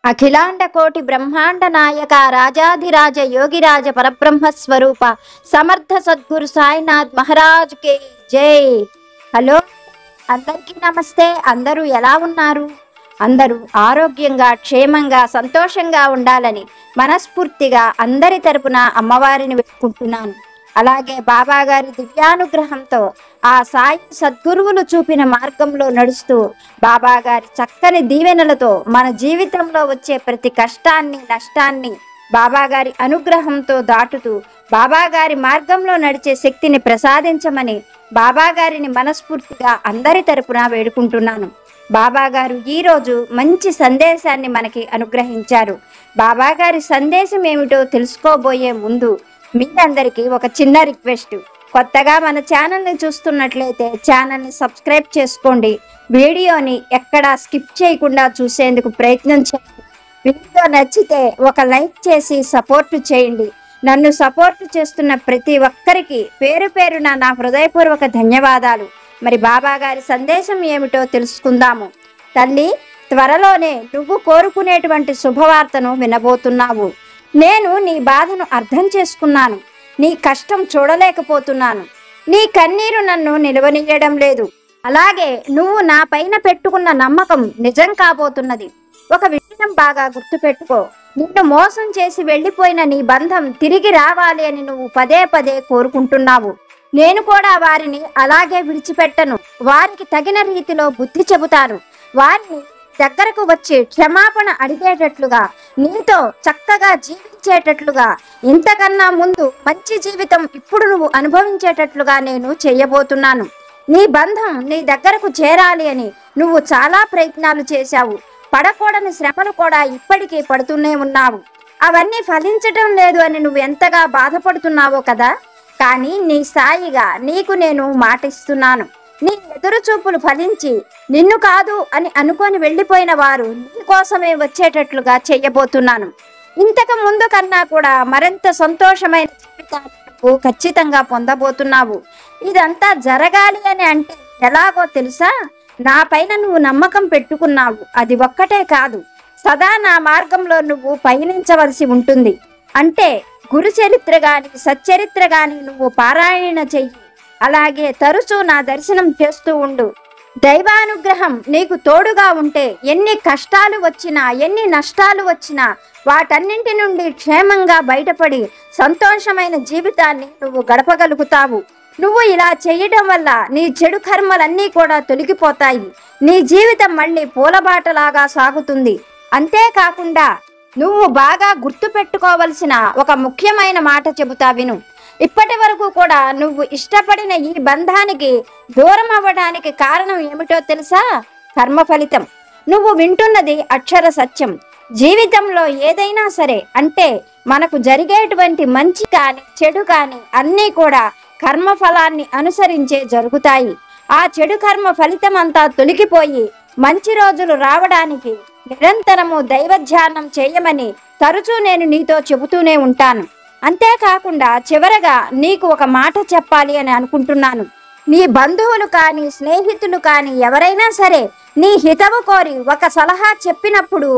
అఖిలాండ కోటి బ్రహ్మాండ నాయక రాజాధిరాజ యోగిరాజ పరబ్రహ్మ స్వరూప సమర్థ సద్గురు సాయినాథ్ మహారాజ్ కి జై. హలో, అందరికీ నమస్తే. అందరూ ఎలా ఉన్నారు? అందరూ ఆరోగ్యంగా, క్షేమంగా, సంతోషంగా ఉండాలని మనస్ఫూర్తిగా అందరి తరపున అమ్మవారిని వేడుకుంటున్నాను. అలాగే బాబాగారి దివ్యానుగ్రహంతో ఆ సాయి సద్గురువులు చూపిన మార్గంలో నడుస్తూ బాబాగారి చక్కని దీవెనలతో మన జీవితంలో వచ్చే ప్రతి కష్టాన్ని, నష్టాన్ని బాబాగారి అనుగ్రహంతో దాటుతూ బాబాగారి మార్గంలో నడిచే శక్తిని ప్రసాదించమని బాబాగారిని మనస్ఫూర్తిగా అందరి తరపున వేడుకుంటున్నాను. బాబాగారు ఈరోజు మంచి సందేశాన్ని మనకి అనుగ్రహించారు. బాబాగారి సందేశం ఏమిటో తెలుసుకోబోయే ముందు మీరందరికీ ఒక చిన్న రిక్వెస్ట్. కొత్తగా మన ఛానల్ని చూస్తున్నట్లయితే ఛానల్ని సబ్స్క్రైబ్ చేసుకోండి. వీడియోని ఎక్కడా స్కిప్ చేయకుండా చూసేందుకు ప్రయత్నం చేయండి. వీడియో నచ్చితే ఒక లైక్ చేసి సపోర్ట్ చేయండి. నన్ను సపోర్ట్ చేస్తున్న ప్రతి ఒక్కరికి పేరు పేరున నా హృదయపూర్వక ధన్యవాదాలు. మరి బాబాగారి సందేశం ఏమిటో తెలుసుకుందాము. తల్లి, త్వరలోనే నువ్వు కోరుకునేటువంటి శుభవార్తను వినబోతున్నావు. నేను నీ బాధను అర్థం చేసుకున్నాను. నీ కష్టం చూడలేకపోతున్నాను. నీ కన్నీరు నన్ను నిలవనీయడం లేదు. అలాగే నువ్వు నా పైన పెట్టుకున్న నమ్మకం నిజం కాబోతున్నది. ఒక విషయం బాగా గుర్తుపెట్టుకో. నిన్ను మోసం చేసి వెళ్ళిపోయిన నీ బంధం తిరిగి రావాలి అని నువ్వు పదే పదే కోరుకుంటున్నావు. నేను కూడా వారిని అలాగే విడిచిపెట్టను. వారికి తగిన రీతిలో బుద్ధి చెబుతాను. వారిని దగ్గరకు వచ్చి క్షమాపణ అడిగేటట్లుగా, నీతో చక్కగా జీవించేటట్లుగా, ఇంతకన్నా ముందు మంచి జీవితం ఇప్పుడు నువ్వు అనుభవించేటట్లుగా నేను చేయబోతున్నాను. నీ బంధం నీ దగ్గరకు చేరాలి అని నువ్వు చాలా ప్రయత్నాలు చేశావు. పడకూడని శ్రమలు కూడా ఇప్పటికీ పడుతూనే ఉన్నావు. అవన్నీ ఫలించటం లేదు అని నువ్వు ఎంతగా బాధపడుతున్నావో కదా. కానీ నీ సాయిగా నీకు నేను మాటిస్తున్నాను. నీ ఎదురు చూపులు ఫలించి నిన్ను కాదు అని అనుకొని వెళ్ళిపోయిన వారు నీ కోసమే వచ్చేటట్లుగా చెయ్యబోతున్నాను. ఇంతకు ముందు కన్నా కూడా మరింత సంతోషమైన జీవితాన్ని నువ్వు ఖచ్చితంగా పొందబోతున్నావు. ఇదంతా జరగాలి అని అంటే ఎలాగో తెలుసా? నా పైన నువ్వు నమ్మకం పెట్టుకున్నావు. అది ఒక్కటే కాదు, సదా నా మార్గంలో నువ్వు పయనించవలసి ఉంటుంది. అంటే గురు చరిత్ర గాని, సచ్చరిత్ర గాని నువ్వు పారాయణ చెయ్యి. అలాగే తరచూ నా దర్శనం చేస్తూ ఉండు. దైవానుగ్రహం నీకు తోడుగా ఉంటే ఎన్ని కష్టాలు వచ్చినా, ఎన్ని నష్టాలు వచ్చినా వాటన్నింటి నుండి క్షేమంగా బయటపడి సంతోషమైన జీవితాన్ని నువ్వు గడపగలుగుతావు. నువ్వు ఇలా చేయడం వల్ల నీ చెడు కర్మలన్నీ కూడా తొలగిపోతాయి. నీ జీవితం మళ్ళీ పూలబాటలాగా సాగుతుంది. అంతేకాకుండా నువ్వు బాగా గుర్తు పెట్టుకోవలసిన ఒక ముఖ్యమైన మాట చెబుతా విను. ఇప్పటి వరకు కూడా నువ్వు ఇష్టపడిన ఈ బంధానికి దూరం అవ్వడానికి కారణం ఏమిటో తెలుసా? కర్మ ఫలితం. నువ్వు వింటున్నది అక్షర సత్యం. జీవితంలో ఏదైనా సరే, అంటే మనకు జరిగేటువంటి మంచి కానీ చెడు కానీ అన్నీ కూడా కర్మ ఫలాన్ని అనుసరించే జరుగుతాయి. ఆ చెడు కర్మ ఫలితం అంతా తొలగిపోయి మంచి రోజులు రావడానికి నిరంతరము దైవ ధ్యానం చేయమని తరచూ నేను నీతో చెబుతూనే ఉంటాను. అంతేకాకుండా చివరగా నీకు ఒక మాట చెప్పాలి అని అనుకుంటున్నాను. నీ బంధువులు కానీ, స్నేహితులు కానీ ఎవరైనా సరే నీ హితవు కోరి ఒక సలహా చెప్పినప్పుడు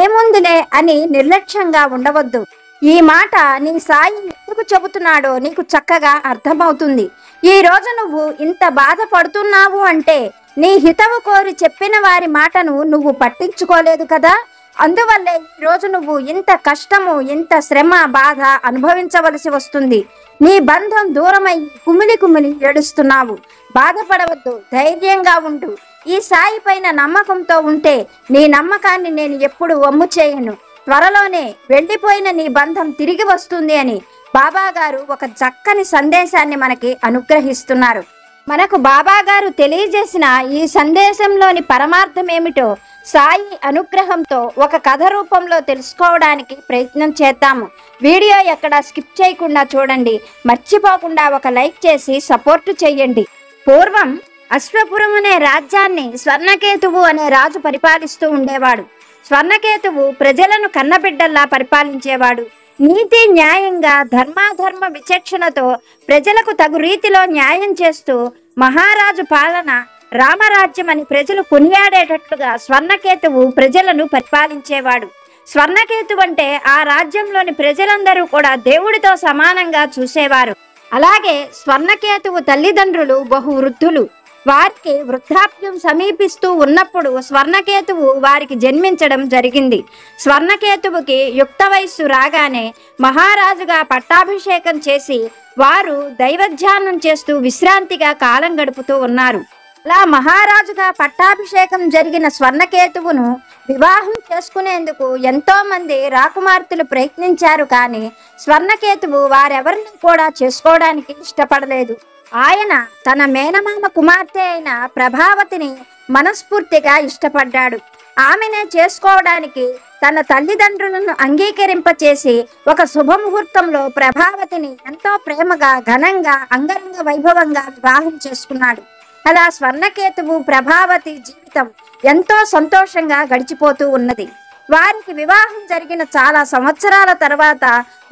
ఏముందిలే అని నిర్లక్ష్యంగా ఉండవద్దు. ఈ మాట నీ సాయి ఎందుకు చెబుతున్నాడో నీకు చక్కగా అర్థమవుతుంది. ఈ రోజు నువ్వు ఇంత బాధపడుతున్నావు అంటే నీ హితవు కోరి చెప్పిన వారి మాటను నువ్వు పట్టించుకోలేదు కదా. అందువల్లే ఈరోజు నువ్వు ఇంత కష్టము, ఇంత శ్రమ, బాధ అనుభవించవలసి వస్తుంది. నీ బంధం దూరమై కుమిలి కుమిలి ఏడుస్తున్నావు. బాధపడవద్దు, ధైర్యంగా ఉండు. ఈ సాయి పైన నమ్మకంతో ఉంటే నీ నమ్మకాన్ని నేను ఎప్పుడు వమ్ము చేయను. త్వరలోనే వెళ్ళిపోయిన నీ బంధం తిరిగి వస్తుంది అని బాబాగారు ఒక చక్కని సందేశాన్ని మనకి అనుగ్రహిస్తున్నారు. మనకు బాబాగారు తెలియజేసిన ఈ సందేశంలోని పరమార్థం ఏమిటో సాయి అనుగ్రహంతో ఒక కథ రూపంలో తెలుసుకోవడానికి ప్రయత్నం చేద్దాము. వీడియో ఎక్కడ స్కిప్ చేయకుండా చూడండి. మర్చిపోకుండా ఒక లైక్ చేసి సపోర్ట్ చేయండి. పూర్వం అశ్వపురం అనే రాజ్యాన్ని స్వర్ణకేతువు అనే రాజు పరిపాలిస్తూ ఉండేవాడు. స్వర్ణకేతువు ప్రజలను కన్నబిడ్డల్లా పరిపాలించేవాడు. నీతి న్యాయంగా, ధర్మాధర్మ విచక్షణతో ప్రజలకు తగు రీతిలో న్యాయం చేస్తూ మహారాజు పాలన రామరాజ్యం అని ప్రజలు కొనియాడేటట్లుగా స్వర్ణకేతువు ప్రజలను పరిపాలించేవాడు. స్వర్ణకేతు అంటే ఆ రాజ్యంలోని ప్రజలందరూ కూడా దేవుడితో సమానంగా చూసేవారు. అలాగే స్వర్ణకేతువు తల్లిదండ్రులు బహు వృద్ధులు. వారికి వృద్ధాప్యం సమీపిస్తూ ఉన్నప్పుడు స్వర్ణకేతువు వారికి జన్మించడం జరిగింది. స్వర్ణకేతువుకి యుక్త వయస్సు రాగానే మహారాజుగా పట్టాభిషేకం చేసి వారు దైవధ్యానం చేస్తూ విశ్రాంతిగా కాలం గడుపుతూ ఉన్నారు. అలా మహారాజుగా పట్టాభిషేకం జరిగిన స్వర్ణకేతువును వివాహం చేసుకునేందుకు ఎంతో మంది రాకుమార్తెలు ప్రయత్నించారు. కానీ స్వర్ణకేతువు వారెవరిని కూడా చేసుకోవడానికి ఇష్టపడలేదు. ఆయన తన మేనమామ కుమార్తె అయిన ప్రభావతిని మనస్ఫూర్తిగా ఇష్టపడ్డాడు. ఆమెనే చేసుకోవడానికి తన తల్లిదండ్రులను అంగీకరింపచేసి ఒక శుభముహూర్తంలో ప్రభావతిని ఎంతో ప్రేమగా ఘనంగా అంగరంగ వైభవంగా వివాహం చేసుకున్నాడు. అలా స్వర్ణకేతువు ప్రభావతి జీవితం ఎంతో సంతోషంగా గడిచిపోతూ ఉన్నది. వారికి వివాహం జరిగిన చాలా సంవత్సరాల తర్వాత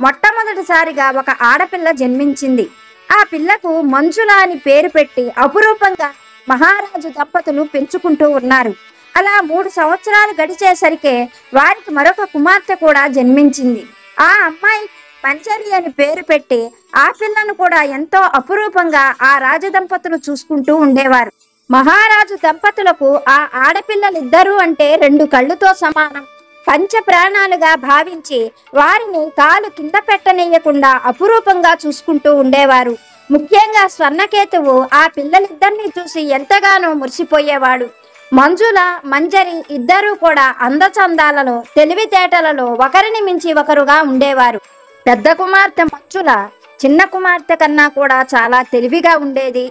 మొట్టమొదటిసారిగా ఒక ఆడపిల్ల జన్మించింది. ఆ పిల్లకు మంజుల అని పేరు పెట్టి అపురూపంగా మహారాజు దంపతులు పెంచుకుంటూ ఉన్నారు. అలా 3 సంవత్సరాలు గడిచేసరికి వారికి మరొక కుమార్తె కూడా జన్మించింది. ఆ అమ్మాయి మంజరి అని పేరు పెట్టి ఆ పిల్లను కూడా ఎంతో అపురూపంగా ఆ రాజదంపతులు చూసుకుంటూ ఉండేవారు. మహారాజు దంపతులకు ఆ ఆడపిల్లలిద్దరూ అంటే 2 కళ్ళుతో సమానం, పంచ ప్రాణాలుగా భావించి వారిని కాలు కింద పెట్టనీయకుండా అపురూపంగా చూసుకుంటూ ఉండేవారు. ముఖ్యంగా స్వర్ణకేతువు ఆ పిల్లలిద్దరినీ చూసి ఎంతగానో మురిసిపోయేవాడు. మంజుల మంజరి ఇద్దరూ కూడా అందచందాలలో తెలివితేటలలో ఒకరిని మించి ఒకరుగా ఉండేవారు. పెద్ద కుమార్తె మంజుల చిన్న కుమార్తె కన్నా కూడా చాలా తెలివిగా ఉండేది.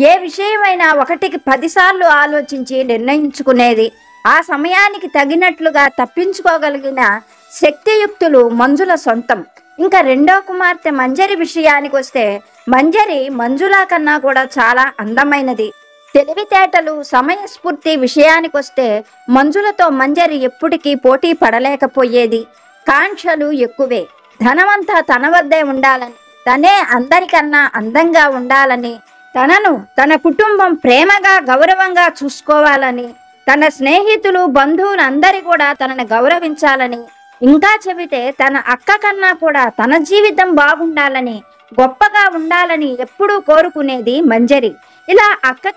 ఏ విషయమైనా 1కి 10 సార్లు ఆలోచించి నిర్ణయించుకునేది. ఆ సమయానికి తగినట్లుగా తప్పించుకోగలిగిన శక్తియుక్తులు మంజుల సొంతం. ఇంకా రెండో కుమార్తె మంజరి విషయానికి వస్తే మంజరి మంజుల కన్నా కూడా చాలా అందమైనది. తెలివితేటలు సమయస్ఫూర్తి విషయానికి వస్తే మంజులతో మంజరి ఎప్పటికీ పోటీ పడలేకపోయేది. కాంక్షలు ఎక్కువే. ధనమంతా తన వద్దే ఉండాలని, తనే అందరికన్నా అందంగా ఉండాలని, తనను తన కుటుంబం ప్రేమగా గౌరవంగా చూసుకోవాలని, తన స్నేహితులు బంధువులు అందరి కూడా తనను గౌరవించాలని, ఇంకా చెబితే తన అక్క కన్నా కూడా తన జీవితం బాగుండాలని, గొప్పగా ఉండాలని ఎప్పుడూ కోరుకునేది మంజరి. ఇలా అక్క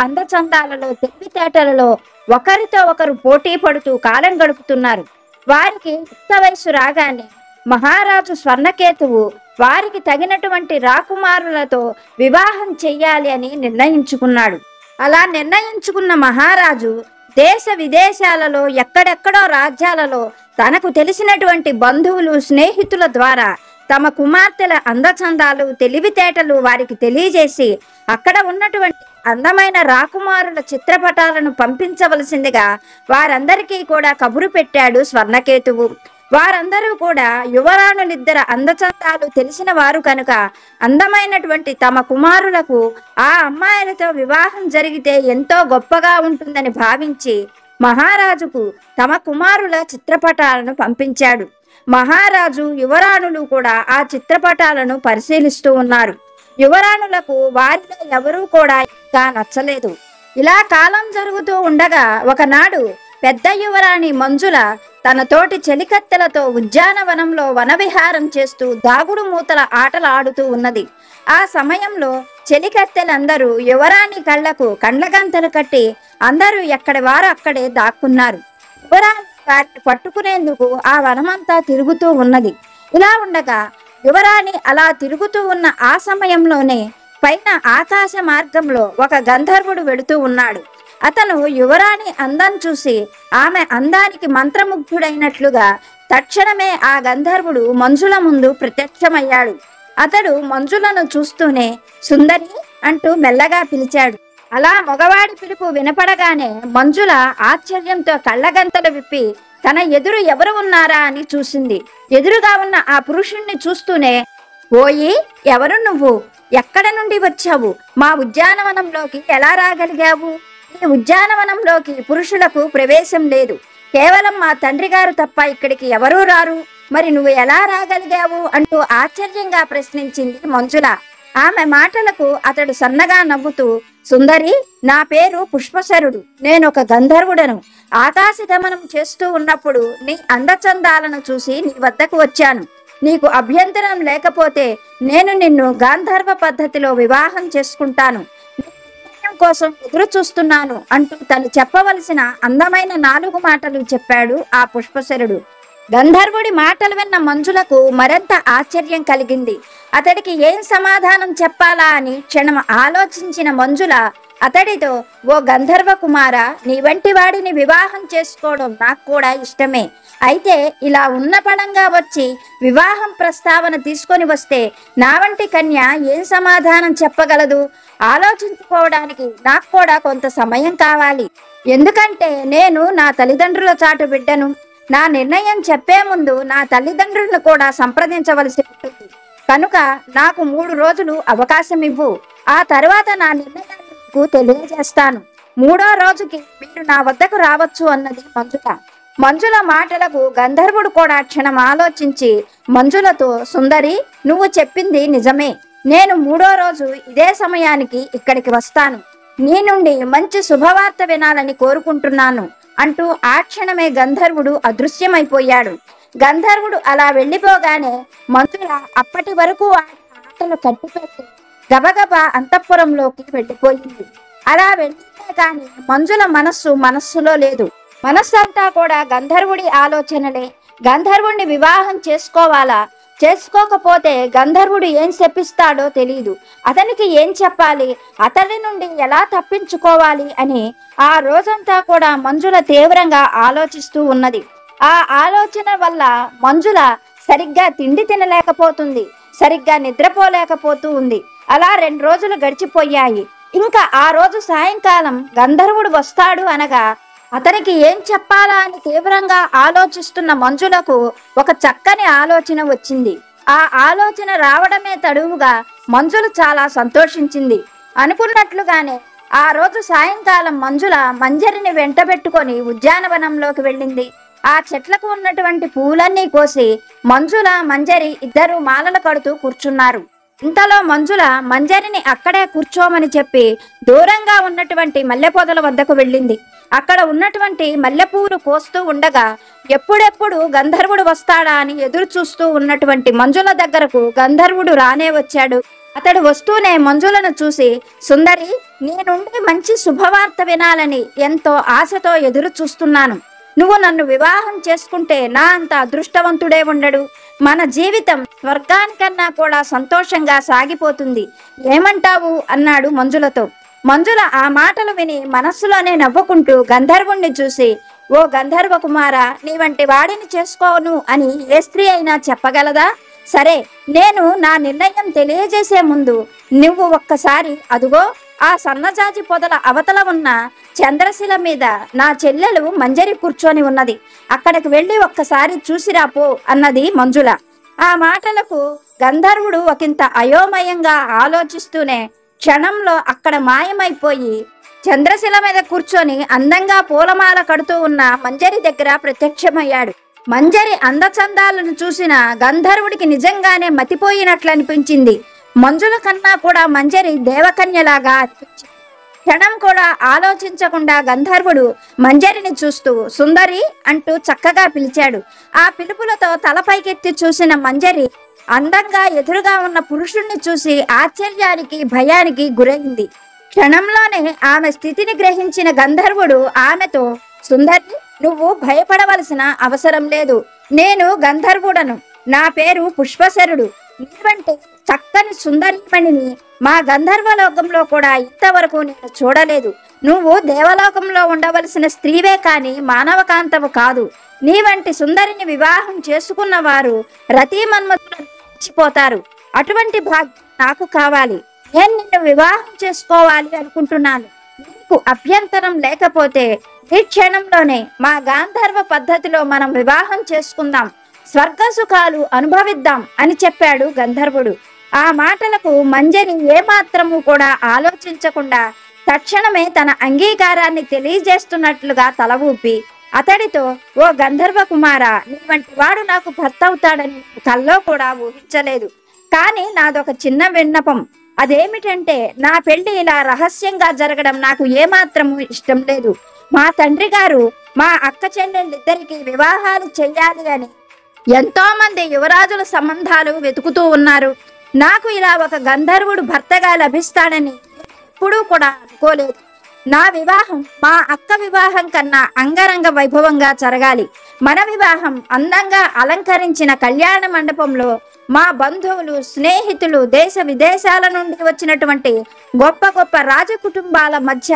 అందచందాలలో తెలివితేటలలో ఒకరితో ఒకరు పోటీ పడుతూ కాలం గడుపుతున్నారు. వారికి యుక్త వయస్సు రాగానే మహారాజు స్వర్ణకేతువు వారికి తగినటువంటి రాకుమారులతో వివాహం చెయ్యాలి అని నిర్ణయించుకున్నాడు. అలా నిర్ణయించుకున్న మహారాజు దేశ విదేశాలలో ఎక్కడెక్కడో రాజ్యాలలో తనకు తెలిసినటువంటి బంధువులు స్నేహితుల ద్వారా తమ కుమార్తెల అందచందాలు తెలివితేటలు వారికి తెలియజేసి అక్కడ ఉన్నటువంటి అందమైన రాకుమారుల చిత్రపటాలను పంపించవలసిందిగా వారందరికీ కూడా కబురు పెట్టాడు స్వర్ణకేతువు. వారందరూ కూడా యువరాణులిద్దరు అందచందాలు తెలిసిన వారు కనుక అందమైనటువంటి తమ కుమారులకు ఆ అమ్మాయిలతో వివాహం జరిగితే ఎంతో గొప్పగా ఉంటుందని భావించి మహారాజుకు తమ కుమారుల చిత్రపటాలను పంపించాడు. మహారాజు యువరాణులు కూడా ఆ చిత్రపటాలను పరిశీలిస్తూ ఉన్నారు. యువరాణులకు వారిలో ఎవరూ కూడా ఇంకా నచ్చలేదు. ఇలా కాలం జరుగుతూ ఉండగా ఒకనాడు పెద్ద యువరాణి మంజుల తన తోటి చెలికత్తెలతో ఉద్యానవనంలో వనవిహారం చేస్తూ దాగుడు మూతల ఆటలు ఆడుతూ ఉన్నది. ఆ సమయంలో చెలికత్తెలందరూ యువరాణి కళ్లకు కండ్లగంతలు కట్టి అందరూ ఎక్కడి వారు అక్కడే దాక్కున్నారు. యువరాణి వారిని పట్టుకునేందుకు ఆ వనమంతా తిరుగుతూ ఉన్నది. ఇలా ఉండగా యువరాణి అలా తిరుగుతూ ఉన్న ఆ సమయంలోనే పైన ఆకాశ మార్గంలో ఒక గంధర్వుడు వెళుతూ ఉన్నాడు. అతను యువరాణి అందం చూసి ఆమె అందానికి మంత్రముగ్ధుడైనట్లుగా తక్షణమే ఆ గంధర్వుడు మంజుల ముందు ప్రత్యక్షమయ్యాడు. అతడు మంజులను చూస్తూనే సుందరి అంటూ మెల్లగా పిలిచాడు. అలా మగవాడి పిలుపు వినపడగానే మంజుల ఆశ్చర్యంతో కళ్ళగంతలు విప్పి తన ఎదురు ఎవరు ఉన్నారా అని చూసింది. ఎదురుగా ఉన్న ఆ పురుషుణ్ణి చూస్తూనే, ఓయి ఎవరు నువ్వు? ఎక్కడ నుండి వచ్చావు? మా ఉద్యానవనంలోకి ఎలా రాగలిగావు? ఈ ఉద్యానవనంలోకి పురుషులకు ప్రవేశం లేదు. కేవలం మా తండ్రి గారు తప్ప ఇక్కడికి ఎవరూ రారు. మరి నువ్వు ఎలా రాగలిగావు అంటూ ఆశ్చర్యంగా ప్రశ్నించింది మంజుల. ఆమె మాటలకు అతడు సన్నగా నవ్వుతూ, సుందరి, నా పేరు పుష్పశరుడు, నేనొక గంధర్వుడను. ఆకాశగమనం చేస్తూ ఉన్నప్పుడు నీ అందచందాలను చూసి నీ వద్దకు వచ్చాను. నీకు అభ్యంతరం లేకపోతే నేను నిన్ను గాంధర్వ పద్ధతిలో వివాహం చేసుకుంటాను. కోసం ఎదురు చూస్తున్నాను అంటూ తను చెప్పవలసిన అందమైన 4 మాటలు చెప్పాడు ఆ పుష్పశరుడు. గంధర్వుడి మాటలు విన్న మంజులకు మరింత ఆశ్చర్యం కలిగింది. అతడికి ఏం సమాధానం చెప్పాలా అని క్షణం ఆలోచించిన మంజుల అతడితో, ఓ గంధర్వ కుమార, నీ వంటి వాడిని వివాహం చేసుకోవడం నాకు కూడా ఇష్టమే. అయితే ఇలా ఉన్న పడంగా వచ్చి వివాహం ప్రస్తావన తీసుకొని వస్తే నా వంటి కన్య ఏం సమాధానం చెప్పగలదు? ఆలోచించుకోవడానికి నాకు కూడా కొంత సమయం కావాలి. ఎందుకంటే నేను నా తల్లిదండ్రుల చాటు బిడ్డను. నా నిర్ణయం చెప్పే ముందు నా తల్లిదండ్రులను కూడా సంప్రదించవలసి ఉంటుంది. కనుక నాకు 3 రోజులు అవకాశం ఇవ్వు. ఆ తర్వాత నా నిర్ణయాన్ని తెలియజేస్తాను. 3వ రోజుకి మీరు నా వద్దకు రావచ్చు అన్నది మంజుల. మంజుల మాటలకు గంధర్వుడు కూడా క్షణం ఆలోచించి మంజులతో, సుందరి, నువ్వు చెప్పింది నిజమే. నేను 3వ రోజు ఇదే సమయానికి ఇక్కడికి వస్తాను. నీ నుండి మంచి శుభవార్త వినాలని కోరుకుంటున్నాను అంటూ ఆ క్షణమే గంధర్వుడు అదృశ్యమైపోయాడు. గంధర్వుడు అలా వెళ్ళిపోగానే మంజుల అప్పటి వరకు ఆటలు కట్టిపెట్టి గబగబా అంతఃపురంలోకి వెళ్ళిపోయింది. అలా వెళ్ళితే కానీ మంజుల మనస్సులో లేదు. మనస్సంతా కూడా గంధర్వుడి ఆలోచనలే. గంధర్వుడిని వివాహం చేసుకోవాలా, చేసుకోకపోతే గంధర్వుడు ఏం శపిస్తాడో తెలియదు. అతనికి ఏం చెప్పాలి, అతడి నుండి ఎలా తప్పించుకోవాలి అని ఆ రోజంతా కూడా మంజుల తీవ్రంగా ఆలోచిస్తూ ఉన్నది. ఆ ఆలోచన వల్ల మంజుల సరిగ్గా తిండి తినలేకపోతుంది, సరిగ్గా నిద్రపోలేకపోతూ ఉంది. అలా 2 రోజులు గడిచిపోయాయి. ఇంకా ఆ రోజు సాయంకాలం గంధర్వుడు వస్తాడు అనగా అతనికి ఏం చెప్పాలా అని తీవ్రంగా ఆలోచిస్తున్న మంజులకు ఒక చక్కని ఆలోచన వచ్చింది. ఆ ఆలోచన రావడమే తడువుగా మంజుల చాలా సంతోషించింది. అనుకున్నట్లుగానే ఆ రోజు సాయంకాలం మంజుల మంజరిని వెంటబెట్టుకొని ఉద్యానవనంలోకి వెళ్ళింది. ఆ చెట్లకు ఉన్నటువంటి పూలన్నీ కోసి మంజుల, మంజరి ఇద్దరు మాలలు కడుతూ కూర్చున్నారు. ఇంతలో మంజుల మంజరిని అక్కడే కూర్చోమని చెప్పి దూరంగా ఉన్నటువంటి మల్లె పొదల వద్దకు వెళ్ళింది. అక్కడ ఉన్నటువంటి మల్లెపూలు కోస్తూ ఉండగా ఎప్పుడెప్పుడు గంధర్వుడు వస్తాడా అని ఎదురు చూస్తూ ఉన్నటువంటి మంజుల దగ్గరకు గంధర్వుడు రానే వచ్చాడు. అతడు వస్తూనే మంజులను చూసి, సుందరి, నీ నుండి మంచి శుభవార్త వినాలని ఎంతో ఆశతో ఎదురు చూస్తున్నాను. నువ్వు నన్ను వివాహం చేసుకుంటే నా అంత అదృష్టవంతుడే ఉండడు. మన జీవితం స్వర్గానికన్నా కూడా సంతోషంగా సాగిపోతుంది. ఏమంటావు అన్నాడు మంజులతో. మంజుల ఆ మాటలు విని మనస్సులోనే నవ్వుకుంటూ గంధర్వుణ్ణి చూసి, ఓ గంధర్వ కుమార, నీ వంటి వాడిని చేసుకోను అని ఏ స్త్రీ అయినా చెప్పగలదా? సరే, నేను నా నిర్ణయం తెలియజేసే ముందు నువ్వు ఒక్కసారి అదుగో ఆ సన్నజాజి పొదల అవతల ఉన్న చంద్రశిల మీద నా చెల్లెలు మంజరి కూర్చొని ఉన్నది. అక్కడికి వెళ్ళి ఒక్కసారి చూసిరాపో అన్నది మంజుల. ఆ మాటలకు గంధర్వుడు ఒకంత అయోమయంగా ఆలోచిస్తూనే క్షణంలో అక్కడ మాయమైపోయి చంద్రశిల మీద కూర్చొని అందంగా పూలమాల కడుతూ ఉన్న మంజరి దగ్గర ప్రత్యక్షమయ్యాడు. మంజరి అందచందాలను చూసిన గంధర్వుడికి నిజంగానే మతిపోయినట్లు అనిపించింది. మంజుల కన్నా కూడా మంజరి దేవకన్యలాగా అనిపించింది. క్షణం కూడా ఆలోచించకుండా గంధర్వుడు మంజరిని చూస్తూ సుందరి అంటూ చక్కగా పిలిచాడు. ఆ పిలుపులతో తలపైకెత్తి చూసిన మంజరి అందంగా ఎదురుగా ఉన్న పురుషుణ్ణి చూసి ఆశ్చర్యానికి, భయానికి గురైంది. క్షణంలోనే ఆమె స్థితిని గ్రహించిన గంధర్వుడు ఆమెతో, సుందరి, నువ్వు భయపడవలసిన అవసరం లేదు. నేను గంధర్వుడను. నా పేరు పుష్పశరుడు. నీవంటే చక్కని సుందరిమణిని మా గంధర్వలోకంలో కూడా ఇంతవరకు నేను చూడలేదు. నువ్వు దేవలోకంలో ఉండవలసిన స్త్రీవే కాని మానవకాంతవు కాదు. నీ వంటి సుందరిని వివాహం చేసుకున్న వారు రతిమన్మధులను మర్చిపోతారు. అటువంటి భాగ్యం నాకు కావాలి. నేను నిన్ను వివాహం చేసుకోవాలి అనుకుంటున్నాను. నీకు అభ్యంతరం లేకపోతే ఈ క్షణంలోనే మా గాంధర్వ పద్ధతిలో మనం వివాహం చేసుకుందాం, స్వర్గ సుఖాలు అనుభవిద్దాం అని చెప్పాడు గంధర్వుడు. ఆ మాటలకు మంజరి ఏమాత్రము కూడా ఆలోచించకుండా తక్షణమే తన అంగీకారాన్ని తెలియజేస్తున్నట్లుగా తల ఊపి అతడితో, ఓ గంధర్వ కుమార, నీ వంటి వాడు నాకు భర్త అవుతాడని కల్లో కూడా ఊహించలేదు. కానీ నాదొక చిన్న విన్నపం. అదేమిటంటే నా పెళ్లి ఇలా రహస్యంగా జరగడం నాకు ఏమాత్రము ఇష్టం లేదు. మా తండ్రి గారు మా అక్క చెల్లెళ్ళిద్దరికి వివాహాలు చెయ్యాలి అని ఎంతో మంది యువరాజుల సంబంధాలు వెతుకుతూ ఉన్నారు. నాకు ఇలా ఒక గంధర్వుడు భర్తగా లభిస్తాడని ఎప్పుడూ కూడా అనుకోలేదు. నా వివాహం మా అక్క వివాహం కన్నా అంగరంగ వైభవంగా జరగాలి. మన వివాహం అందంగా అలంకరించిన కళ్యాణ మండపంలో మా బంధువులు, స్నేహితులు, దేశ విదేశాల నుండి వచ్చినటువంటి గొప్ప గొప్ప రాజకుటుంబాల మధ్య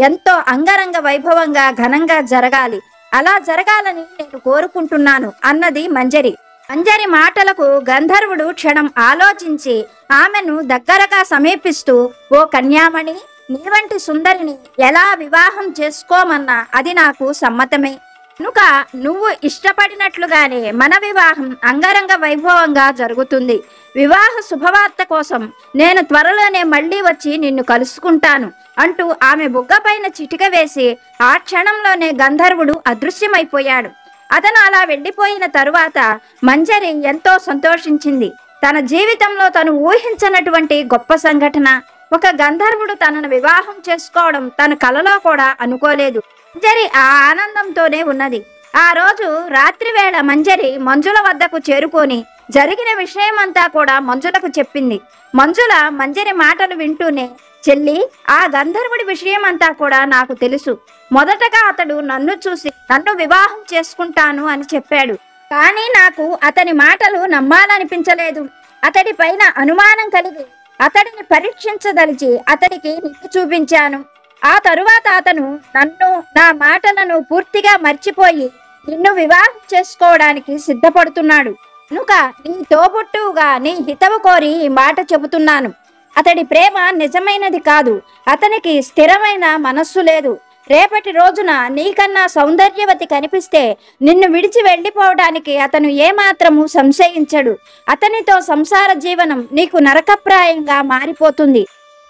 ఎంతో అంగరంగ వైభవంగా ఘనంగా జరగాలి. అలా జరగాలని నేను కోరుకుంటున్నాను అన్నది మంజరి. మంజరి మాటలకు గంధర్వుడు క్షణం ఆలోచించి ఆమెను దగ్గరగా సమీపిస్తూ, ఓ కన్యామణి, నీ వంటి సుందరిని ఎలా వివాహం చేసుకోమన్నా అది నాకు సమ్మతమే. కనుక నువ్వు ఇష్టపడినట్లుగానే మన వివాహం అంగరంగ వైభవంగా జరుగుతుంది. వివాహ శుభవార్త కోసం నేను త్వరలోనే మళ్ళీ వచ్చి నిన్ను కలుసుకుంటాను అంటూ ఆమె బుగ్గపైన చిటిక వేసి ఆ క్షణంలోనే గంధర్వుడు అదృశ్యమైపోయాడు. అతను అలా వెళ్ళిపోయిన తరువాత మంజరి ఎంతో సంతోషించింది. తన జీవితంలో తను ఊహించనటువంటి గొప్ప సంఘటన, ఒక గంధర్వుడు తనను వివాహం చేసుకోవడం తన కలలో కూడా అనుకోలేదు. మంజరి ఆ ఆనందంతోనే ఉన్నది. ఆ రోజు రాత్రి వేళ మంజరి మంజుల వద్దకు చేరుకొని జరిగిన విషయమంతా కూడా మంజులకు చెప్పింది. మంజుల మంజరి మాటలు వింటూనే, చెల్లి, ఆ గంధర్వుడి విషయమంతా కూడా నాకు తెలుసు. మొదటగా అతడు నన్ను చూసి నన్ను వివాహం చేసుకుంటాను అని చెప్పాడు. కానీ నాకు అతని మాటలు నమ్మాలనిపించలేదు. అతడి పైన అనుమానం కలిగి అతడిని పరీక్షించదలిచి అతడికి నిన్ను చూపించాను. ఆ తరువాత అతను నన్ను, నా మాటలను పూర్తిగా మర్చిపోయి నిన్ను వివాహం చేసుకోవడానికి సిద్ధపడుతున్నాడు. కనుక నీ తోబుట్టువుగా నీ హితవు కోరి ఈ మాట చెబుతున్నాను. అతడి ప్రేమ నిజమైనది కాదు. అతనికి స్థిరమైన మనస్సు లేదు. రేపటి రోజున నీకన్నా సౌందర్యవతి కనిపిస్తే నిన్ను విడిచి వెళ్ళిపోవడానికి అతను ఏమాత్రము సంశయించడు. అతనితో సంసార జీవనం నీకు నరకప్రాయంగా మారిపోతుంది.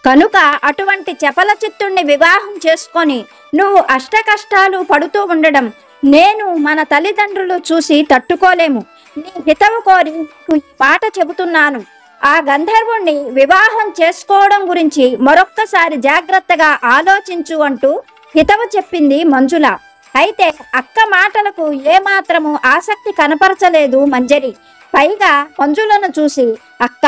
కనుక అటువంటి చపల చిత్తుణ్ణి వివాహం చేసుకొని నువ్వు అష్టకష్టాలు పడుతూ ఉండడం నేను, మన తల్లిదండ్రులు చూసి తట్టుకోలేము. నీ హితవు కోరి నీకు ఈ మాట చెబుతున్నాను. ఆ గంధర్వుణ్ణి వివాహం చేసుకోవడం గురించి మరొక్కసారి జాగ్రత్తగా ఆలోచించు అంటూ హితవు చెప్పింది మంజుల. అయితే అక్క మాటలకు ఏమాత్రము ఆసక్తి కనపరచలేదు మంజరి. పైగా మంజులను చూసి, అక్క,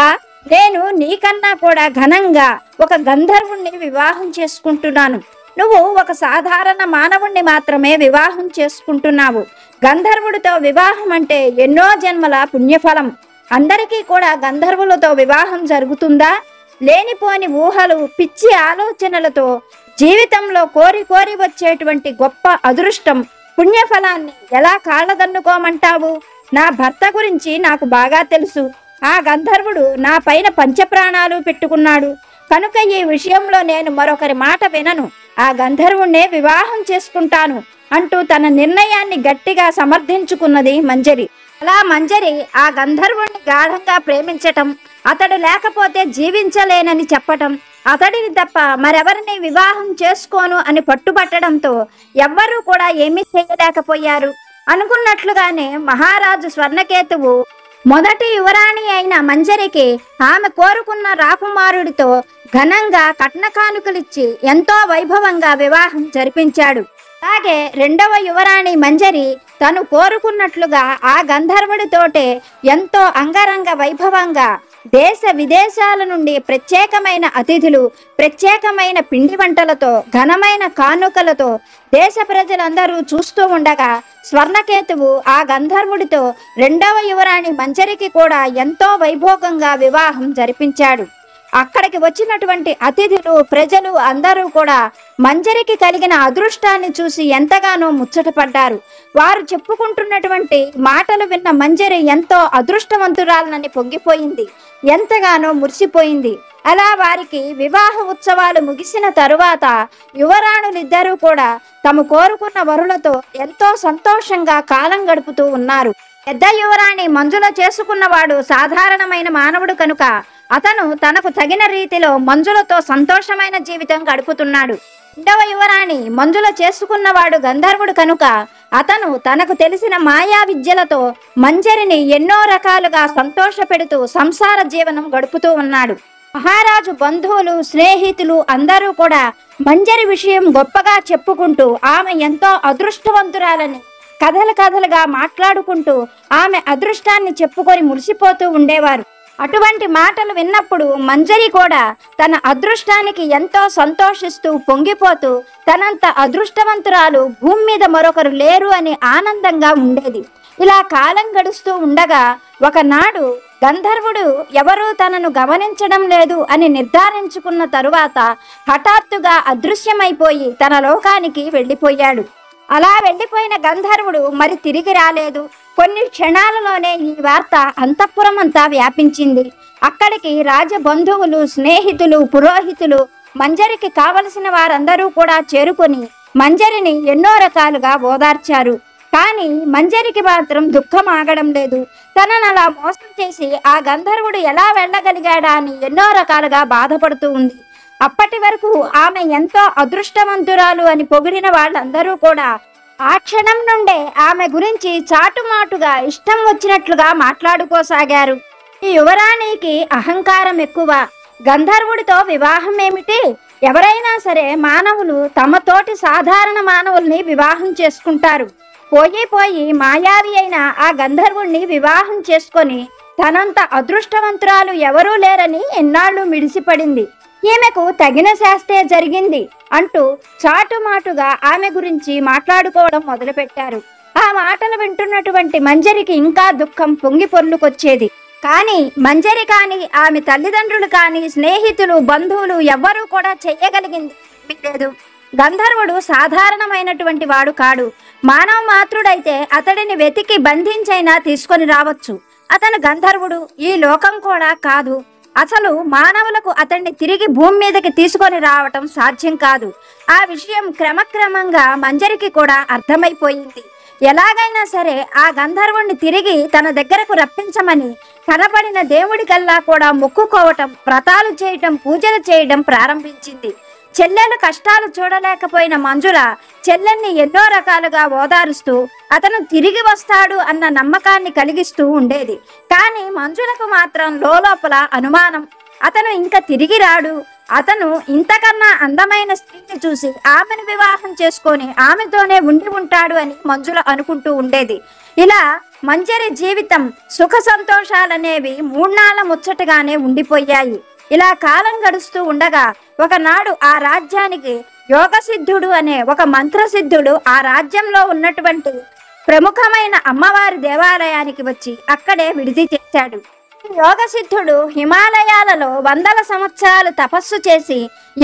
నేను నీకన్నా కూడా ఘనంగా ఒక గంధర్వుణ్ణి వివాహం చేసుకుంటున్నాను. నువ్వు ఒక సాధారణ మానవుణ్ణి మాత్రమే వివాహం చేసుకుంటున్నావు. గంధర్వుడితో వివాహం అంటే ఎన్నో జన్మల పుణ్యఫలం. అందరికీ కూడా గంధర్వులతో వివాహం జరుగుతుందా? లేనిపోని ఊహలు, పిచ్చి ఆలోచనలతో జీవితంలో కోరి కోరి వచ్చేటువంటి గొప్ప అదృష్టం, పుణ్యఫలాన్ని ఎలా కాళ్ళదన్నుకోమంటావు? నా భర్త గురించి నాకు బాగా తెలుసు. ఆ గంధర్వుడు నా పైన పంచప్రాణాలు పెట్టుకున్నాడు. కనుక ఈ విషయంలో నేను మరొకరి మాట వినను. ఆ గంధర్వుణ్ణే వివాహం చేసుకుంటాను అంటూ తన నిర్ణయాన్ని గట్టిగా సమర్థించుకున్నది మంజరి. అలా మంజరి ఆ గంధర్వుణ్ణి గాఢంగా ప్రేమించటం, అతడు లేకపోతే జీవించలేనని చెప్పటం, అతడిని తప్ప మరెవరిని వివాహం చేసుకోను అని పట్టుబట్టడంతో ఎవ్వరూ కూడా ఏమీ చేయలేకపోయారు. అనుకున్నట్లుగానే మహారాజు స్వర్ణకేతువు మొదటి యువరాణి అయిన మంజరికి ఆమె కోరుకున్న రాకుమారుడితో ఘనంగా కట్న కానుకలిచ్చి ఎంతో వైభవంగా వివాహం జరిపించాడు. అలాగే రెండవ యువరాణి మంజరి తను కోరుకున్నట్లుగా ఆ గంధర్వుడితోటే ఎంతో అంగరంగ వైభవంగా దేశ విదేశాల నుండి ప్రత్యేకమైన అతిథులు, ప్రత్యేకమైన పిండి వంటలతో, ఘనమైన కానుకలతో దేశ ప్రజలందరూ చూస్తూ ఉండగా స్వర్ణకేతువు ఆ గంధర్వుడితో రెండవ యువరాణి మంజరికి కూడా ఎంతో వైభోగంగా వివాహం జరిపించాడు. అక్కడికి వచ్చినటువంటి అతిథులు, ప్రజలు అందరూ కూడా మంజరికి కలిగిన అదృష్టాన్ని చూసి ఎంతగానో ముచ్చటపడ్డారు. వారు చెప్పుకుంటున్నటువంటి మాటలు విన్న మంజరి ఎంతో అదృష్టవంతురాలనని పొంగిపోయింది, ఎంతగానో మురిసిపోయింది. అలా వారికి వివాహ ఉత్సవాలు ముగిసిన తరువాత యువరాణులిద్దరూ కూడా తమ కోరుకున్న వరులతో ఎంతో సంతోషంగా కాలం గడుపుతూ ఉన్నారు. పెద్ద యువరాణి మంజుల చేసుకున్నవాడు సాధారణమైన మానవుడు కనుక అతను తనకు తగిన రీతిలో మంజులతో సంతోషమైన జీవితం గడుపుతున్నాడు. రెండవ యువరాణి మంజుల చేసుకున్నవాడు గంధర్వుడు కనుక అతను తనకు తెలిసిన మాయా విద్యలతో మంజరిని ఎన్నో రకాలుగా సంతోషపెడుతూ సంసార జీవనం గడుపుతూ ఉన్నాడు. మహారాజు బంధువులు స్నేహితులు అందరూ కూడా మంజరి విషయం గొప్పగా చెప్పుకుంటూ ఆమె ఎంతో అదృష్టవంతురాలని కథలుగా మాట్లాడుకుంటూ ఆమె అదృష్టాన్ని చెప్పుకొని మురిసిపోతూ ఉండేవారు. అటువంటి మాటలు విన్నప్పుడు మంజరి కూడా తన అదృష్టానికి ఎంతో సంతోషిస్తూ పొంగిపోతూ తనంత అదృష్టవంతురాలు భూమి మీద మరొకరు లేరు అని ఆనందంగా ఉండేది. ఇలా కాలం గడుస్తూ ఉండగా ఒకనాడు గంధర్వుడు ఎవరూ తనను గమనించడం లేదు అని నిర్ధారించుకున్న తరువాత హఠాత్తుగా అదృశ్యమైపోయి తన లోకానికి వెళ్ళిపోయాడు. అలా వెళ్ళిపోయిన గంధర్వుడు మరి తిరిగి రాలేదు. కొన్ని క్షణాలలోనే ఈ వార్త అంతఃపురం అంతా వ్యాపించింది. అక్కడికి రాజబంధువులు, స్నేహితులు, పురోహితులు, మంజరికి కావలసిన వారందరూ కూడా చేరుకొని మంజరిని ఎన్నో రకాలుగా ఓదార్చారు. కానీ మంజరికి మాత్రం దుఃఖం ఆగడం లేదు. తనను అలా మోసం చేసి ఆ గంధర్వుడు ఎలా వెళ్ళగలిగాడా అని ఎన్నో రకాలుగా బాధపడుతూ ఉంది. అప్పటి వరకు ఆమె ఎంతో అదృష్టవంతురాలు అని పొగిడిన వాళ్ళందరూ కూడా ఆ క్షణం నుండే ఆమె గురించి చాటుమాటుగా ఇష్టం వచ్చినట్లుగా మాట్లాడుకోసాగారు. ఈ యువరాణికి అహంకారం ఎక్కువ. గంధర్వుడితో వివాహం ఏమిటి? ఎవరైనా సరే మానవులు తమతోటి సాధారణ మానవుల్ని వివాహం చేసుకుంటారు. పోయి మాయావి అయిన ఆ గంధర్వుణ్ణి వివాహం చేసుకొని తనంత అదృష్టవంతురాలు ఎవరూ లేరని ఎన్నాళ్ళు మిడిసిపడింది. ఈమెకు తగిన శాస్తే జరిగింది అంటూ చాటుమాటుగా ఆమె గురించి మాట్లాడుకోవడం మొదలుపెట్టారు. ఆ మాటలు వింటున్నటువంటి మంజరికి ఇంకా దుఃఖం పొంగి పొర్లుకొచ్చేది. కానీ మంజరి కానీ, ఆమె తల్లిదండ్రులు కానీ, స్నేహితులు, బంధువులు ఎవ్వరూ కూడా చెయ్యగలిగింది లేదు. గంధర్వుడు సాధారణమైనటువంటి వాడు కాడు. మానవ మాత్రుడైతే అతడిని వెతికి బంధించైనా తీసుకొని రావచ్చు. అతను గంధర్వుడు, ఈ లోకం కూడా కాదు. అసలు మానవులకు అతన్ని తిరిగి భూమి మీదకి తీసుకొని రావటం సాధ్యం కాదు. ఆ విషయం క్రమక్రమంగా మంజరికి కూడా అర్థమైపోయింది. ఎలాగైనా సరే ఆ గంధర్వుణ్ణి తిరిగి తన దగ్గరకు రప్పించమని కనబడిన దేవుడికల్లా కూడా మొక్కుకోవటం, వ్రతాలు చేయటం, పూజలు చేయడం ప్రారంభించింది. చెల్లెలు కష్టాలు చూడలేకపోయిన మంజుల చెల్లెల్ని ఎన్నో రకాలుగా ఓదారుస్తూ అతను తిరిగి వస్తాడు అన్న నమ్మకాన్ని కలిగిస్తూ ఉండేది. కానీ మంజులకు మాత్రం లోపల అనుమానం. అతను ఇంకా తిరిగి రాడు, అతను ఇంతకన్నా అందమైన స్త్రీని చూసి ఆమెను వివాహం చేసుకొని ఆమెతోనే ఉండి ఉంటాడు అని మంజుల అనుకుంటూ ఉండేది. ఇలా మంజరి జీవితం సుఖ సంతోషాలనేవి మూడ్నాళ్ళ ముచ్చటగానే ఉండిపోయాయి. ఇలా కాలం గడుస్తూ ఉండగా ఒకనాడు ఆ రాజ్యానికి యోగసిద్ధుడు అనే ఒక మంత్రసిద్ధుడు ఆ రాజ్యంలో ఉన్నటువంటి ప్రముఖమైన అమ్మవారి దేవాలయానికి వచ్చి అక్కడే విడిది చేశాడు. యోగసిద్ధుడు హిమాలయాలలో వందల సంవత్సరాలు తపస్సు చేసి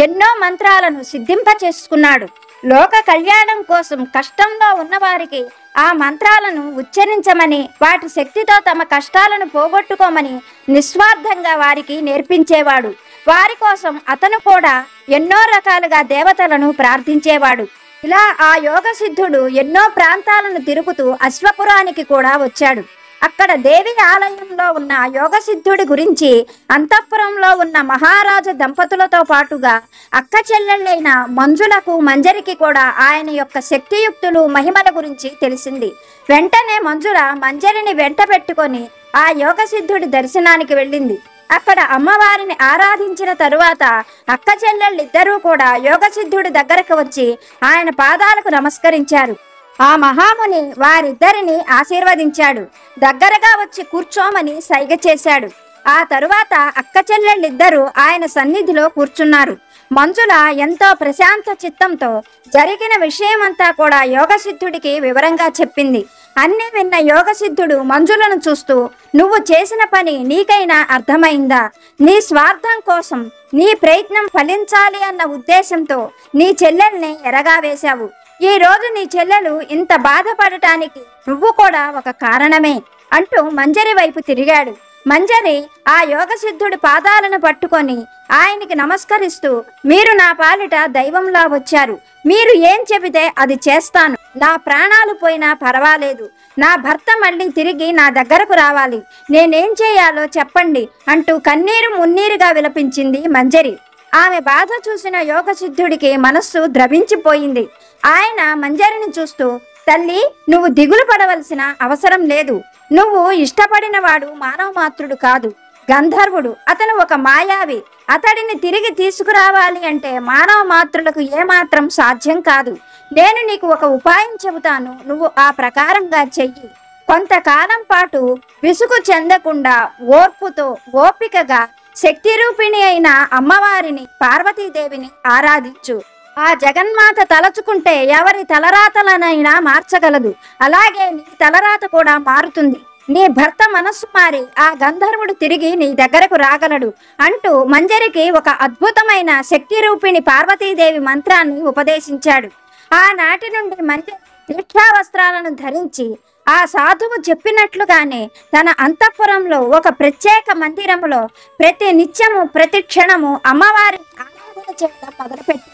ఎన్నో మంత్రాలను సిద్ధింప చేసుకున్నాడు. లోక కళ్యాణం కోసం కష్టంలో ఉన్నవారికి ఆ మంత్రాలను ఉచ్చరించమని, వాటి శక్తితో తమ కష్టాలను పోగొట్టుకోమని నిస్వార్థంగా వారికి నేర్పించేవాడు. వారి కోసం అతను కూడా ఎన్నో రకాలుగా దేవతలను ప్రార్థించేవాడు. ఇలా ఆ యోగ సిద్ధుడు ఎన్నో ప్రాంతాలను తిరుగుతూ అశ్వపురానికి కూడా వచ్చాడు. అక్కడ దేవి ఆలయంలో ఉన్న యోగ సిద్ధుడి గురించి అంతఃపురంలో ఉన్న మహారాజు దంపతులతో పాటుగా అక్క చెల్లెళ్ళైన మంజులకు, మంజరికి కూడా ఆయన యొక్క శక్తియుక్తులు, మహిమల గురించి తెలిసింది. వెంటనే మంజుల మంజరిని వెంట పెట్టుకొని ఆ యోగ సిద్ధుడి దర్శనానికి వెళ్ళింది. అక్కడ అమ్మవారిని ఆరాధించిన తరువాత అక్క చెల్లెళ్ళిద్దరూ కూడా యోగ సిద్ధుడి దగ్గరకు వచ్చి ఆయన పాదాలకు నమస్కరించారు. ఆ మహాముని వారిద్దరిని ఆశీర్వదించాడు. దగ్గరగా వచ్చి కూర్చోమని సైగ చేశాడు. ఆ తరువాత అక్క చెల్లెళ్ళిద్దరూ ఆయన సన్నిధిలో కూర్చున్నారు. మంజుల ఎంతో ప్రశాంత చిత్తంతో జరిగిన విషయమంతా కూడా యోగసిద్ధుడికి వివరంగా చెప్పింది. అన్నీ విన్న యోగసిద్ధుడు మంజులను చూస్తూ, నువ్వు చేసిన పని నీకైనా అర్థమైందా? నీ స్వార్థం కోసం నీ ప్రయత్నం ఫలించాలి అన్న ఉద్దేశంతో నీ చెల్లెల్ని ఎరగా వేశావు. ఈ రోజు నీ చెల్లెలు ఇంత బాధపడటానికి నువ్వు కూడా ఒక కారణమే అంటూ మంజరి వైపు తిరిగాడు. మంజరి ఆ యోగసిద్ధుడి పాదాలను పట్టుకొని ఆయనకి నమస్కరిస్తూ, మీరు నా పాలిట దైవంలా వచ్చారు. మీరు ఏం చెబితే అది చేస్తాను. నా ప్రాణాలు పోయినా పర్వాలేదు. నా భర్త మళ్ళీ తిరిగి నా దగ్గరకు రావాలి. నేనేం చేయాలో చెప్పండి అంటూ కన్నీరు మున్నీరుగా విలపించింది మంజరి. ఆమె బాధ చూసిన యోగసిద్ధుడికి మనస్సు ద్రవించిపోయింది. ఆయన మంజరిని చూస్తూ, తల్లి, నువ్వు దిగులు పడవలసిన అవసరం లేదు. నువ్వు ఇష్టపడిన వాడు మానవ మాత్రుడు కాదు. గంధర్వుడు అతను ఒక మాయావి. అతడిని తిరిగి తీసుకురావాలి అంటే మానవ మాతృలకు ఏమాత్రం సాధ్యం కాదు. నేను నీకు ఒక ఉపాయం చెబుతాను, నువ్వు ఆ ప్రకారంగా చెయ్యి. కొంతకాలం పాటు విసుగు చెందకుండా ఓర్పుతో ఓపికగా శక్తి రూపిణి అయిన అమ్మవారిని పార్వతీదేవిని ఆరాధించు. ఆ జగన్మాత తలచుకుంటే ఎవరి తలరాతలనైనా మార్చగలదు. అలాగే నీ తలరాత కూడా మారుతుంది. నీ భర్త మనస్సు మారి ఆ గంధర్వుడు తిరిగి నీ దగ్గరకు రాగలడు అంటూ మంజరికి ఒక అద్భుతమైన శక్తి రూపిణి పార్వతీదేవి మంత్రాన్ని ఉపదేశించాడు. ఆనాటి నుండి మంజరి దీక్షా వస్త్రాలను ధరించి ఆ సాధువు చెప్పినట్లుగానే తన అంతఃపురంలో ఒక ప్రత్యేక మందిరంలో ప్రతి నిత్యము ప్రతి క్షణము అమ్మవారిని ఆరాధన చేయడం మొదలుపెట్టింది.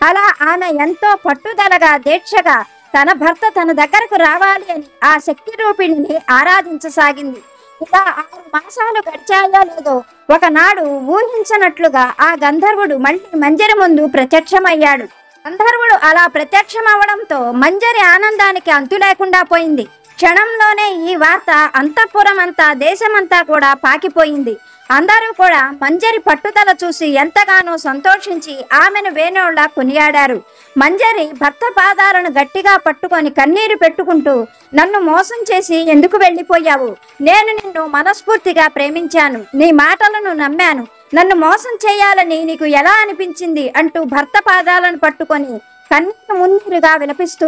అలా ఆమె ఎంతో పట్టుదలగా దీక్షగా తన భర్త తన దగ్గరకు రావాలి అని ఆ శక్తి రూపిణిని ఆరాధించసాగింది. ఇలా 6 మాసాలు గడిచాయో లేదో ఒకనాడు ఊహించనట్లుగా ఆ గంధర్వుడు మళ్ళీ మంజరి ముందు ప్రత్యక్షమయ్యాడు. గంధర్వుడు అలా ప్రత్యక్షమవడంతో మంజరి ఆనందానికి అంతు లేకుండా పోయింది. క్షణంలోనే ఈ వార్త అంతఃపురం అంతా దేశమంతా కూడా పాకిపోయింది. అందరూ కూడా మంజరి పట్టుదల చూసి ఎంతగానో సంతోషించి ఆమెను వేణోళ్లా కొనియాడారు. మంజరి భర్త పాదాలను గట్టిగా పట్టుకొని కన్నీరు పెట్టుకుంటూ, నన్ను మోసం చేసి ఎందుకు వెళ్ళిపోయావు? నేను నిన్ను మనస్ఫూర్తిగా ప్రేమించాను, నీ మాటలను నమ్మాను, నన్ను మోసం చేయాలని నీకు ఎలా అనిపించింది అంటూ భర్త పాదాలను పట్టుకొని కన్నీరు మున్నీరుగా విలపిస్తూ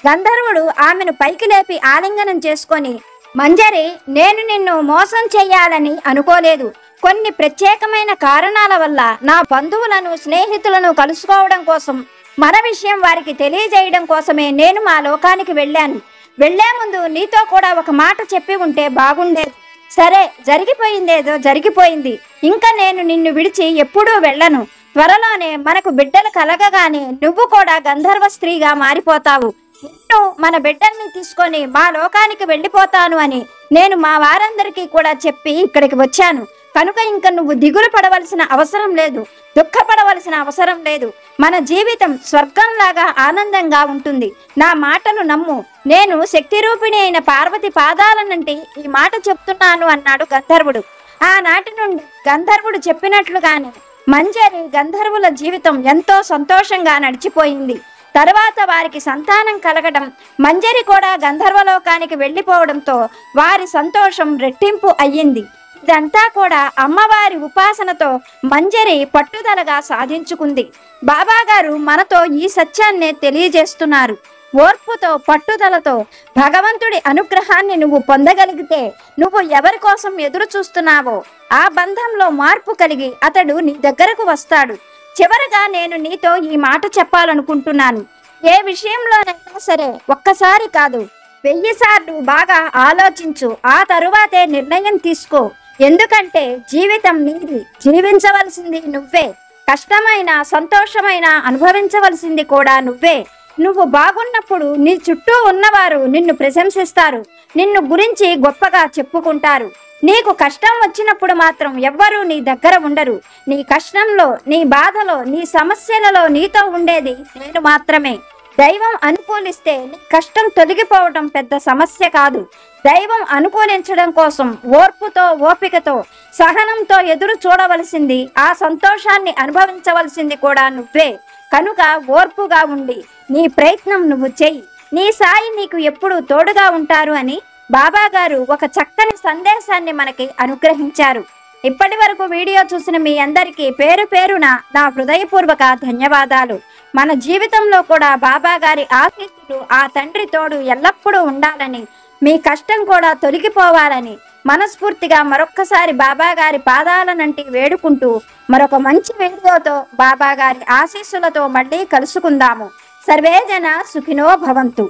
గంధర్వుడు ఆమెను పైకి లేపి ఆలింగనం చేసుకొని, మంజరి, నేను నిన్ను మోసం చెయ్యాలని అనుకోలేదు. కొన్ని ప్రత్యేకమైన కారణాల వల్ల నా బంధువులను స్నేహితులను కలుసుకోవడం కోసం, మన విషయం వారికి తెలియజేయడం కోసమే నేను మా లోకానికి వెళ్ళాను. వెళ్లే ముందు నీతో కూడా ఒక మాట చెప్పి ఉంటే బాగుండేది. సరే, జరిగిపోయిందేదో జరిగిపోయింది. ఇంకా నేను నిన్ను విడిచి ఎప్పుడూ వెళ్ళను. త్వరలోనే మనకు బిడ్డలు కలగగానే నువ్వు కూడా గంధర్వ స్త్రీగా మారిపోతావు. నిన్ను మన బిడ్డల్ని తీసుకొని మా లోకానికి వెళ్ళిపోతాను అని నేను మా వారందరికీ కూడా చెప్పి ఇక్కడికి వచ్చాను. కనుక ఇంక నువ్వు దిగులు పడవలసిన అవసరం లేదు, దుఃఖపడవలసిన అవసరం లేదు. మన జీవితం స్వర్గంలాగా ఆనందంగా ఉంటుంది. నా మాటలు నమ్ము. నేను శక్తి రూపిణి అయిన పార్వతి పాదాలనంటి ఈ మాట చెప్తున్నాను అన్నాడు గంధర్వుడు. ఆనాటి నుండి గంధర్వుడు చెప్పినట్లుగానే మంజరి గంధర్వుల జీవితం ఎంతో సంతోషంగా నడిచిపోయింది. తరువాత వారికి సంతానం కలగడం, మంజరి కూడా గంధర్వలోకానికి వెళ్ళిపోవడంతో వారి సంతోషం రెట్టింపు అయ్యింది. ఇదంతా కూడా అమ్మవారి ఉపాసనతో మంజరి పట్టుదలగా సాధించుకుంది. బాబాగారు మనతో ఈ సత్యాన్నే తెలియజేస్తున్నారు. ఓర్పుతో పట్టుదలతో భగవంతుడి అనుగ్రహాన్ని నువ్వు పొందగలిగితే నువ్వు ఎవరి కోసం ఎదురు చూస్తున్నావో ఆ బంధంలో మార్పు కలిగి అతడు నీ దగ్గరకు వస్తాడు. చివరగా నేను నీతో ఈ మాట చెప్పాలనుకుంటున్నాను. ఏ విషయంలోనైనా సరే ఒక్కసారి కాదు 1000 సార్లు బాగా ఆలోచించు. ఆ తరువాతే నిర్ణయం తీసుకో. ఎందుకంటే జీవితం నీది, జీవించవలసింది నువ్వే. కష్టమైన సంతోషమైన అనుభవించవలసింది కూడా నువ్వే. నువ్వు బాగున్నప్పుడు నీ చుట్టూ ఉన్నవారు నిన్ను ప్రశంసిస్తారు, నిన్ను గురించి గొప్పగా చెప్పుకుంటారు. నీకు కష్టం వచ్చినప్పుడు మాత్రం ఎవ్వరూ నీ దగ్గర ఉండరు. నీ కష్టంలో, నీ బాధలో, నీ సమస్యలలో నీతో ఉండేది నేను మాత్రమే. దైవం అనుకూలిస్తే నీ కష్టం తొలగిపోవడం పెద్ద సమస్య కాదు. దైవం అనుకూలించడం కోసం ఓర్పుతో, ఓపికతో, సహనంతో ఎదురు చూడవలసింది, ఆ సంతోషాన్ని అనుభవించవలసింది కూడా నువ్వే. కనుక ఓర్పుగా ఉండి నీ ప్రయత్నం నువ్వు చెయ్యి. నీ సాయి నీకు ఎప్పుడు తోడుగా ఉంటారు అని బాబాగారు ఒక చక్కని సందేశాన్ని మనకి అనుగ్రహించారు. ఇప్పటి వరకు వీడియో చూసిన మీ అందరికీ పేరు పేరున నా హృదయపూర్వక ధన్యవాదాలు. మన జీవితంలో కూడా బాబాగారి ఆశీస్సులు, ఆ తండ్రి తోడు ఎల్లప్పుడూ ఉండాలని, మీ కష్టం కూడా తొలగిపోవాలని మనస్ఫూర్తిగా మరొక్కసారి బాబాగారి పాదాలనంటి వేడుకుంటూ మరొక మంచి వీడియోతో బాబాగారి ఆశీస్సులతో మళ్ళీ కలుసుకుందాము. సర్వేజన సుఖినో భవంతు.